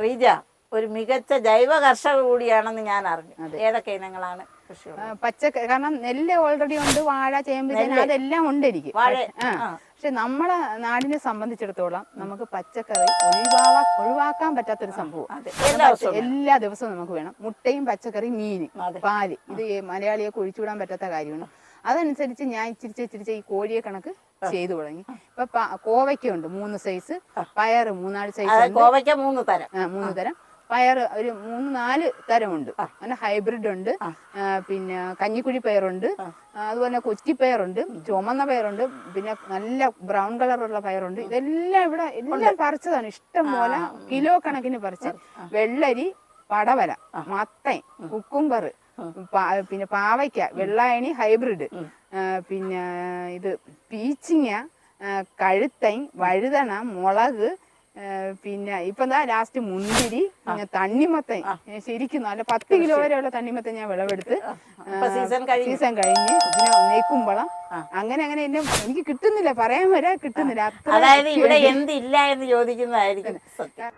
റീജ ഒരു മികച്ച ജൈവ കർഷക കൂടിയാണെന്ന് ഞാൻ അറിഞ്ഞു. ഏതൊക്കെ ഇനങ്ങളാണ് കൃഷി? പച്ചക്കറി, കാരണം നെല്ല് ഓൾറെഡി ഉണ്ട്, വാഴ, ചേമ്പ്, അതെല്ലാം ഉണ്ട് എനിക്ക്. പക്ഷെ നമ്മളെ നാടിനെ സംബന്ധിച്ചിടത്തോളം നമുക്ക് പച്ചക്കറി ഒഴിവാക്കാൻ പറ്റാത്തൊരു സംഭവം. എല്ലാ ദിവസവും നമുക്ക് വേണം. മുട്ടയും പച്ചക്കറി, മീന്, പാല്, ഇത് മലയാളിയൊക്കെ ഒഴിച്ചുവിടാൻ പറ്റാത്ത കാര്യമാണ്. അതനുസരിച്ച് ഞാൻ ഇച്ചിരിച്ച് ഈ കോഴിയെ കണക്ക് ചെയ്തു തുടങ്ങി. ഇപ്പൊ കോവയ്ക്കുണ്ട് 3 സൈസ്, പയറ് 3-4 സൈസ്, 3 തരം, പയർ ഒരു 3-4 തരമുണ്ട്. അങ്ങനെ ഹൈബ്രിഡ് ഉണ്ട്, പിന്നെ കഞ്ഞിക്കുഴി പയറുണ്ട്, അതുപോലെ കൊച്ചിപ്പയറുണ്ട്, ചുമന്ന പയറുണ്ട്, പിന്നെ നല്ല ബ്രൗൺ കളറുള്ള പയറുണ്ട്. ഇതെല്ലാം ഇവിടെ എല്ലാം പറിച്ചതാണ്, ഇഷ്ടം പോലെ കിലോ കണക്കിന് പറിച്ച്. വെള്ളരി, പടവല, മത്തൻ, കുക്കുംബർ, പിന്നെ പാവയ്ക്ക, വെള്ളായണി ഹൈബ്രിഡ്, പിന്നെ ഇത് പീച്ചിങ്ങ, കഴുത്തൈ, വഴുതന, മുളക്, പിന്നെ ഇപ്പൊ ലാസ്റ്റ് മുന്തിരി, തണ്ണിമത്തൻ. ശരിക്കും നല്ല 10 കിലോ വരെയുള്ള തണ്ണിമത്തൻ ഞാൻ വിളവെടുത്ത് സീസൺ കഴിഞ്ഞ്. പിന്നെ നെയ്ക്കുമ്പളം, അങ്ങനെ എനിക്ക് കിട്ടുന്നില്ല, പറയാൻ വരെ കിട്ടുന്നില്ല. അതായത് ഇവിടെ എന്തില്ല എന്ന് ചോദിക്കുന്നതായിരിക്കും സത്യം.